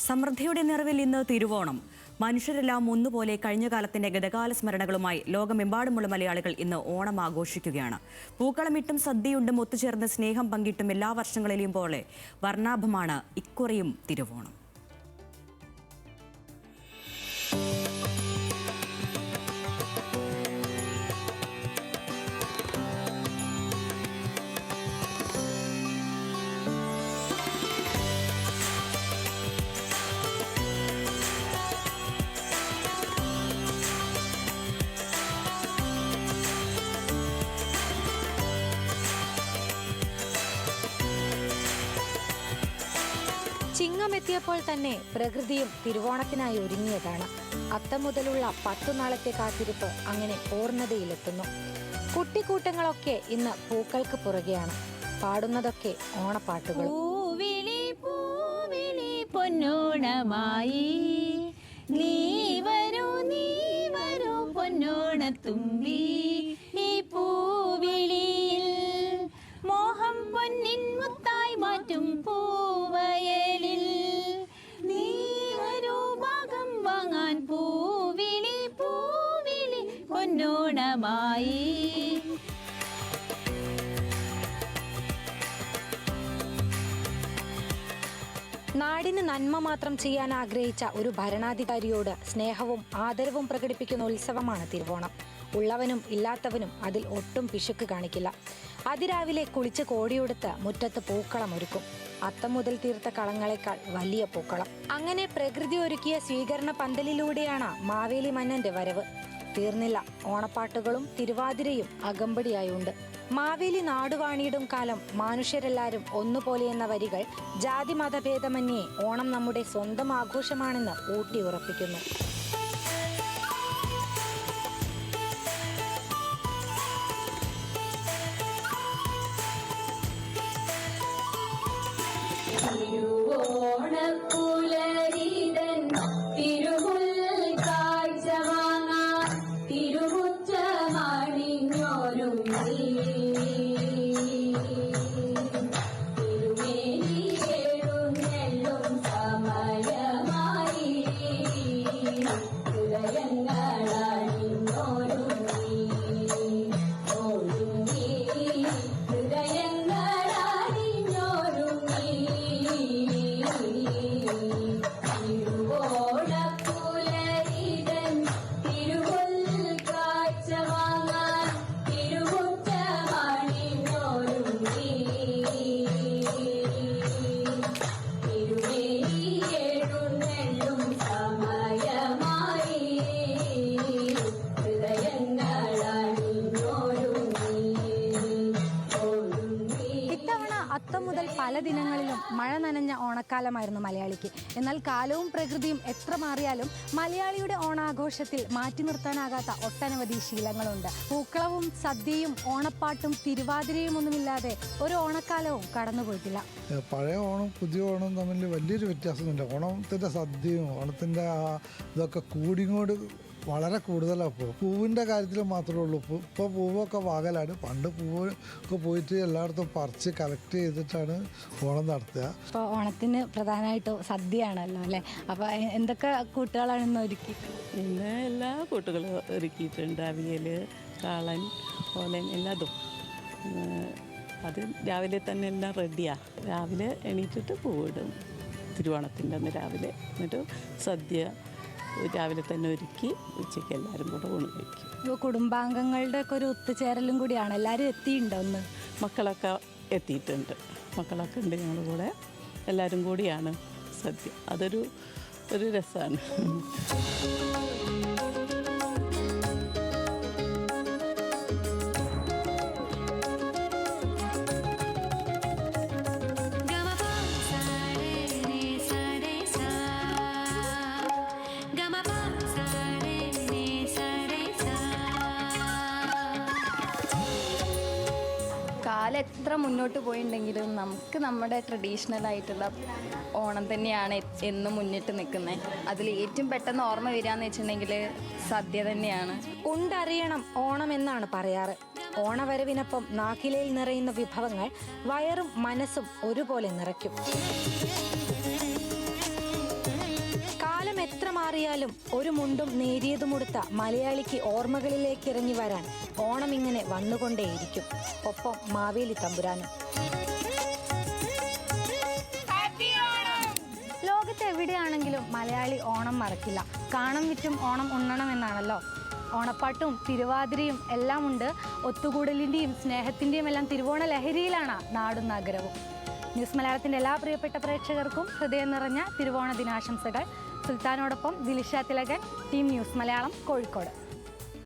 സമൃദ്ധിയുടെ നിറവിൽ ഇന്ന് തിരുവോണം. മനുഷ്യരെല്ലാം ഒന്നുപോലെ കഴിഞ്ഞ കാലത്തിന്റെ ഗതകാല സ്മരണകളുമായി ലോകമെമ്പാടുമുള്ള മലയാളികൾ ഇന്ന് ഓണം ആഘോഷിക്കുകയാണ്. പൂക്കളമിട്ടും സദ്യയുണ്ടും ഒത്തുചേർന്ന് സ്നേഹം പങ്കിട്ടും എല്ലാ വർഷങ്ങളിലെയും പോലെ വർണ്ണാഭമാണ് ഇക്കുറിയും തിരുവോണം. ചിങ്ങമെത്തിയപ്പോൾ തന്നെ പ്രകൃതിയും തിരുവോണത്തിനായി ഒരുങ്ങിയതാണ്. അത്തം മുതലുള്ള 10 നാളത്തെ കാത്തിരിപ്പ് അങ്ങനെ പൂർണ്ണതയിലെത്തുന്നു. കുട്ടിക്കൂട്ടങ്ങളൊക്കെ ഇന്ന് പൂക്കൾക്ക് പുറകെയാണ്. പാടുന്നതൊക്കെ ഓണപ്പാട്ടുകൾ. പൂവിളി പൂവിളി പൊന്നോണമായി നീ വരൂ പൊന്നോണത്തുമ്പി. ഈ പൂവിളിയിൽ മോഹം പൊന്നിൻ മുത്തായി മാറ്റും പൂവയലിൽ നീ വരൂ ഭാഗം വാങ്ങാൻ. പൂവിളി പൂവിളി പൊന്നോണമായി. നാടിന് നന്മ മാത്രം ചെയ്യാൻ ആഗ്രഹിച്ച ഒരു ഭരണാധികാരിയോട് സ്നേഹവും ആദരവും പ്രകടിപ്പിക്കുന്ന ഉത്സവമാണ് തിരുവോണം. ഉള്ളവനും ഇല്ലാത്തവനും അതിൽ ഒട്ടും പിശുക്ക് കാണിക്കില്ല. അതിരാവിലെ കുളിച്ച് കോടിയെടുത്ത് മുറ്റത്ത് പൂക്കളം ഒരുക്കും. അത്തം മുതൽ തീർത്ത കളങ്ങളെക്കാൾ വലിയ പൂക്കളം. അങ്ങനെ പ്രകൃതി ഒരുക്കിയ സ്വീകരണ പന്തലിലൂടെയാണ് മാവേലി മന്നന്റെ വരവ്. തീർന്നില്ല, ഓണപ്പാട്ടുകളും തിരുവാതിരയും അകമ്പടിയായുണ്ട്. മാവേലി നാടുവാണിയിടും കാലം മനുഷ്യരെല്ലാരും ഒന്നുപോലെ എന്ന വരികൾ ജാതി മതഭേദമന്യേ ഓണം നമ്മുടെ സ്വന്തം ആഘോഷമാണെന്ന് ഊട്ടി ഉറപ്പിക്കുന്നു. തിരുവോണപ്പുലരിതൻ തിരുമുൽ കാഴ്ച വാങ്ങാൻ തിരുമുറ്റമണിഞ്ഞോരും തിരുമേനി എഴുന്നെള്ളും സമയമായി ഹൃദയങ്ങളണിഞ്ഞോരും അത്തം മുതൽ പല ദിനങ്ങളിലും മഴ നനഞ്ഞ ഓണക്കാലമായിരുന്നു മലയാളിക്ക്. എന്നാൽ കാലവും പ്രകൃതിയും എത്ര മാറിയാലും മലയാളിയുടെ ഓണാഘോഷത്തിൽ മാറ്റി നിർത്താനാകാത്ത ഒട്ടനവധി ശീലങ്ങളുണ്ട്. പൂക്കളവും സദ്യയും ഓണപ്പാട്ടും തിരുവാതിരയും ഒന്നുമില്ലാതെ ഒരു ഓണക്കാലവും കടന്നുപോയിട്ടില്ല. പഴയ ഓണം പുതിയ ഓണം തമ്മിൽ വലിയൊരു വ്യത്യാസമൊന്നുമില്ല. ഓണത്തിൻ്റെ സദ്യയും ഓണത്തിൻ്റെ ഇതൊക്കെ കൂടിങ്ങോട് വളരെ കൂടുതലാണ്. പൂവിൻ്റെ കാര്യത്തിൽ മാത്രമേ ഉള്ളൂ. ഇപ്പോൾ പൂവൊക്കെ വാങ്ങലാണ്. പണ്ട് പൂവൊക്കെ പോയിട്ട് എല്ലായിടത്തും പറിച്ച് കളക്ട് ചെയ്തിട്ടാണ് ഓണം നടത്തുക. ഇപ്പോൾ ഓണത്തിന് പ്രധാനമായിട്ടും സദ്യയാണല്ലോ അല്ലേ? അപ്പോൾ എന്തൊക്കെ കൂട്ടുകളാണ് ഇന്ന് ഒരുക്കി? ഇന്ന് എല്ലാ കൂട്ടുകളും ഒരുക്കിയിട്ടുണ്ട്. അവിയൽ, കാളൻ, ഓലൻ എല്ലാതും. അത് രാവിലെ തന്നെ എല്ലാം റെഡിയാണ്. രാവിലെ എണീറ്റിട്ട് പൂവിടും തിരുവോണത്തിൻ്റെ അന്ന് രാവിലെ. എന്നിട്ട് സദ്യ രാവിലെ തന്നെ ഒരുക്കി ഉച്ചയ്ക്ക് എല്ലാവരും കൂടെ ഊണ് കഴിക്കും. കുടുംബാംഗങ്ങളുടെ ഒക്കെ ഒരു ഒത്തുചേരലും കൂടിയാണ്. എല്ലാവരും എത്തിയിട്ടുണ്ടോ? ഒന്ന് മക്കളൊക്കെ എത്തിയിട്ടുണ്ട്. മക്കളൊക്കെ ഉണ്ട്. ഞങ്ങൾ കൂടെ എല്ലാവരും കൂടിയാണ് സദ്യ. അതൊരു രസമാണ്. കാലം എത്ര മുന്നോട്ട് പോയിട്ടുണ്ടെങ്കിലും നമുക്ക് നമ്മുടെ ട്രഡീഷണൽ ആയിട്ടുള്ള ഓണം തന്നെയാണ് എന്നും മുന്നിട്ട് നിൽക്കുന്നത്. അതിൽ ഏറ്റവും പെട്ടെന്ന് ഓർമ്മ വരിക എന്ന് വെച്ചിട്ടുണ്ടെങ്കിൽ സദ്യ തന്നെയാണ്. ഉണ്ടറിയണം ഓണം എന്നാണ് പറയാറ്. ഓണവരവിനൊപ്പം നാക്കിലയിൽ നിറയുന്ന വിഭവങ്ങൾ വയറും മനസ്സും ഒരുപോലെ നിറയ്ക്കും. മാറിയാലും ഒരു മുണ്ടും നേരിയതുമുടുത്ത മലയാളിക്ക് ഓർമ്മകളിലേക്ക് ഇറങ്ങി വരാൻ ഓണം ഇങ്ങനെ വന്നുകൊണ്ടേയിരിക്കും. ഒപ്പം മാവേലി തമ്പുരാനും. ലോകത്ത് എവിടെയാണെങ്കിലും മലയാളി ഓണം മറക്കില്ല. കാണം വിറ്റും ഓണം ഉണ്ണണം എന്നാണല്ലോ. ഓണപ്പാട്ടും തിരുവാതിരയും എല്ലാം ഉണ്ട്. ഒത്തുകൂടലിൻ്റെയും സ്നേഹത്തിൻ്റെയും എല്ലാം തിരുവോണ ലഹരിയിലാണ് നാടും നഗരവും. ന്യൂസ് മലയാളത്തിൻ്റെ എല്ലാ പ്രിയപ്പെട്ട പ്രേക്ഷകർക്കും ഹൃദയം നിറഞ്ഞ തിരുവോണ ദിനാശംസകൾ. സുൽത്താനോടൊപ്പം ദിലിഷ തിലകൻ, ടീം ന്യൂസ് മലയാളം, കോഴിക്കോട്.